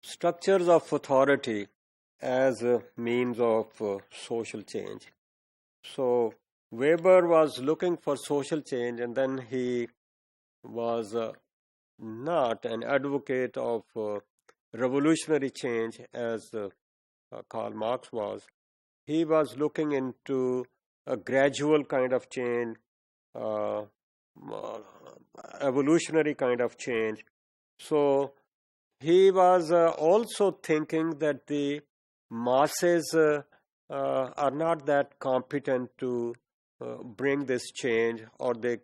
Structures of authority as a means of social change. So Weber was looking for social change, and then he was not an advocate of revolutionary change as Karl Marx was. He was looking into a gradual kind of change, uh, evolutionary kind of change. So he was also thinking that the masses are not that competent to bring this change, or they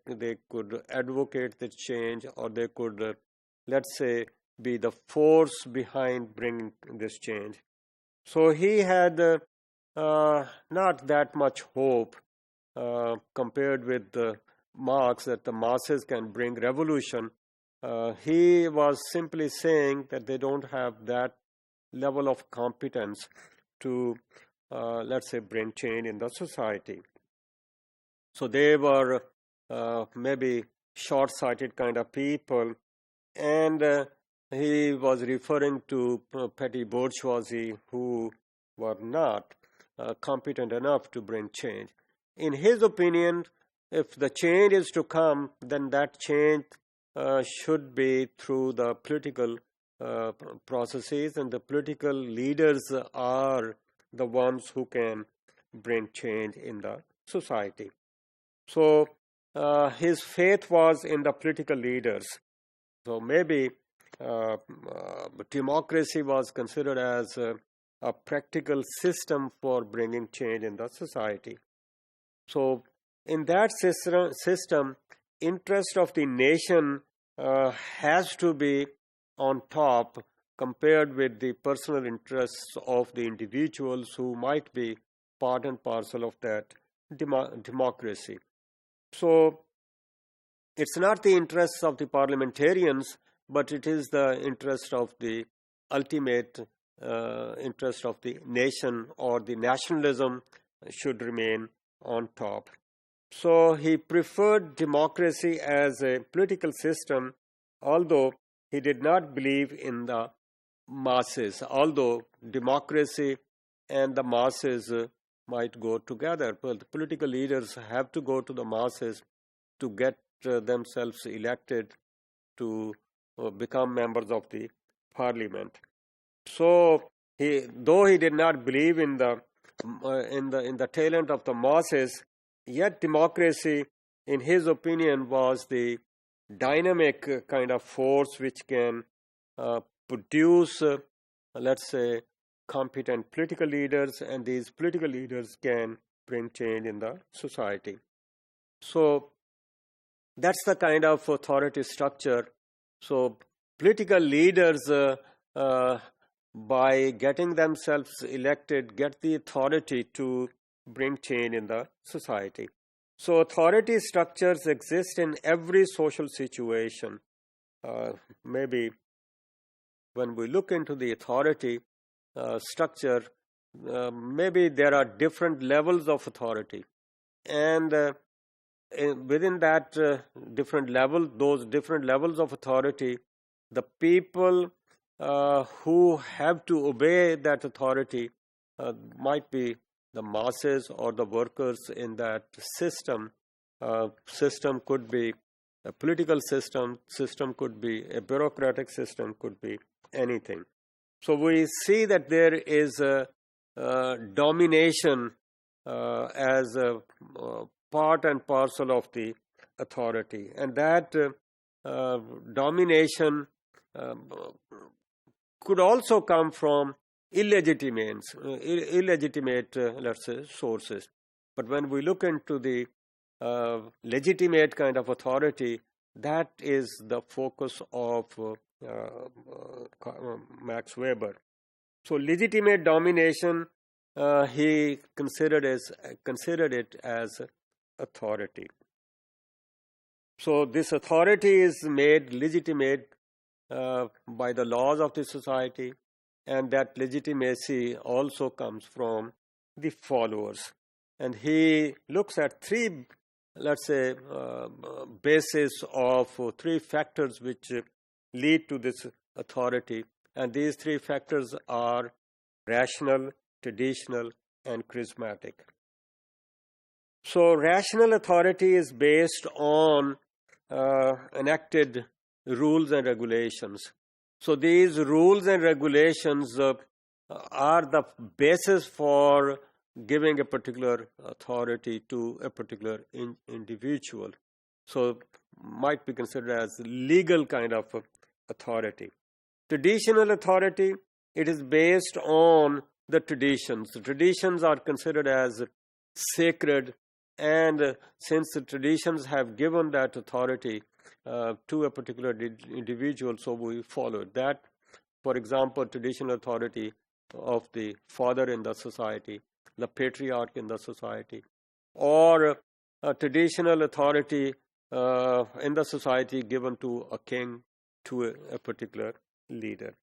could advocate this change, or they could, let's say, be the force behind bringing this change. So he had not that much hope compared with Marx that the masses can bring revolution. He was simply saying that they don't have that level of competence to, let's say, bring change in the society. So they were maybe short-sighted kind of people, and he was referring to petty bourgeoisie who were not competent enough to bring change. In his opinion, if the change is to come, then that change should be through the political processes, and the political leaders are the ones who can bring change in the society. So his faith was in the political leaders. So maybe democracy was considered as a practical system for bringing change in the society. So in that system, interest of the nation has to be on top compared with the personal interests of the individuals who might be part and parcel of that democracy. So it's not the interests of the parliamentarians, but it is the interest of the ultimate interest of the nation, or the nationalism should remain on top. So he preferred democracy as a political system, although he did not believe in the masses, although democracy and the masses might go together. But the political leaders have to go to the masses to get themselves elected to become members of the parliament. So though he did not believe in the talent of the masses, yet democracy, in his opinion, was the dynamic kind of force which can produce, let's say, competent political leaders, and these political leaders can bring change in the society. So that's the kind of authority structure. So political leaders, by getting themselves elected, get the authority to bring change in the society. So authority structures exist in every social situation. Maybe when we look into the authority structure, maybe there are different levels of authority, and within that different level, those different levels of authority, the people who have to obey that authority might be the masses or the workers in that system. System could be a political system, system could be a bureaucratic system, could be anything. So we see that there is a domination as a part and parcel of the authority, and that domination could also come from illegitimate, let's say, sources. But when we look into the legitimate kind of authority, that is the focus of Max Weber. So legitimate domination, he considered it as authority. So this authority is made legitimate by the laws of the society, and that legitimacy also comes from the followers. And he looks at three, let's say, bases of three factors which lead to this authority. And these three factors are rational, traditional, and charismatic. So rational authority is based on enacted rules and regulations. So these rules and regulations are the basis for giving a particular authority to a particular individual. So might be considered as legal kind of authority. Traditional authority, it is based on the traditions. The traditions are considered as sacred, and since the traditions have given that authority to a particular individual, so we follow that. For example, traditional authority of the father in the society, the patriarch in the society, or a traditional authority in the society given to a king, to a particular leader.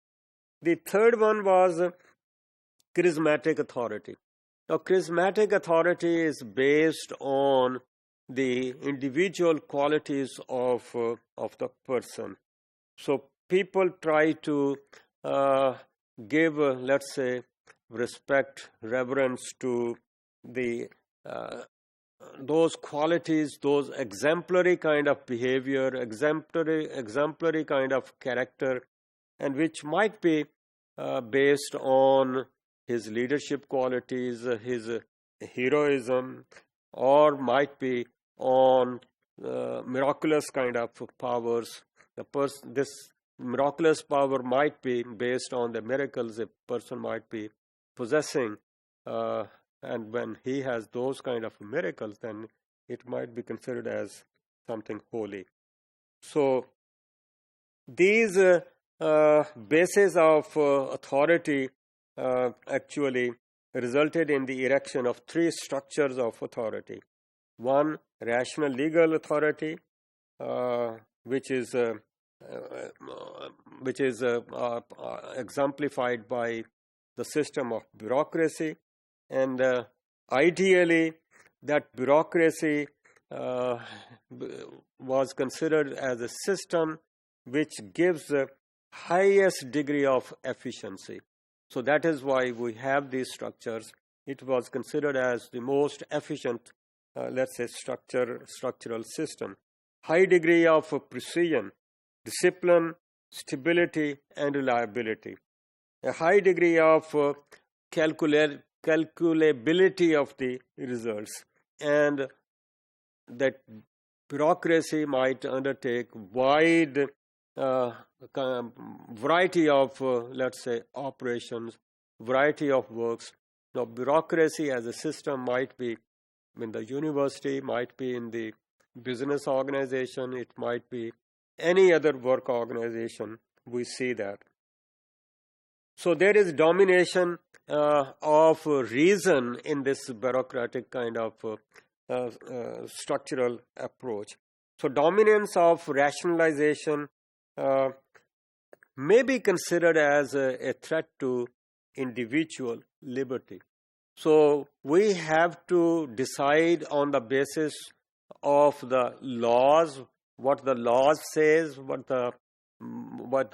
The third one was charismatic authority. Now, charismatic authority is based on the individual qualities of the person. So people try to give, let's say, respect, reverence to the those qualities, those exemplary kind of behavior, exemplary kind of character, and which might be based on his leadership qualities, his heroism, or might be on miraculous kind of powers. This miraculous power might be based on the miracles a person might be possessing, and when he has those kind of miracles, then it might be considered as something holy. So these bases of authority actually resulted in the erection of three structures of authority. One, rational legal authority, which is exemplified by the system of bureaucracy, and ideally that bureaucracy was considered as a system which gives the highest degree of efficiency. So that is why we have these structures. It was considered as the most efficient, let's say, structural system. High degree of precision, discipline, stability, and reliability. A high degree of calculability of the results, and that bureaucracy might undertake wide variety of, let's say, operations, variety of works. Now, bureaucracy as a system might be in the university, might be in the business organization, it might be any other work organization. We see that. So there is domination of reason in this bureaucratic kind of structural approach. So dominance of rationalization may be considered as a threat to individual liberty. So we have to decide on the basis of the laws, what the laws says, what the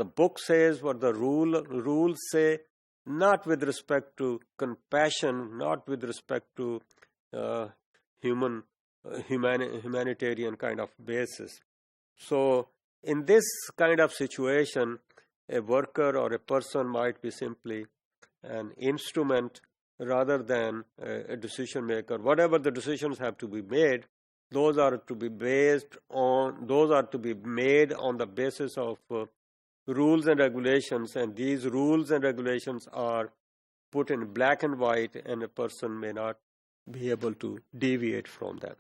book says, what the rules say, not with respect to compassion, not with respect to humanitarian kind of basis. So in this kind of situation, a worker or a person might be simply an instrument rather than a decision maker. Whatever the decisions have to be made, those are to be made on the basis of rules and regulations, and these rules and regulations are put in black and white, and a person may not be able to deviate from them.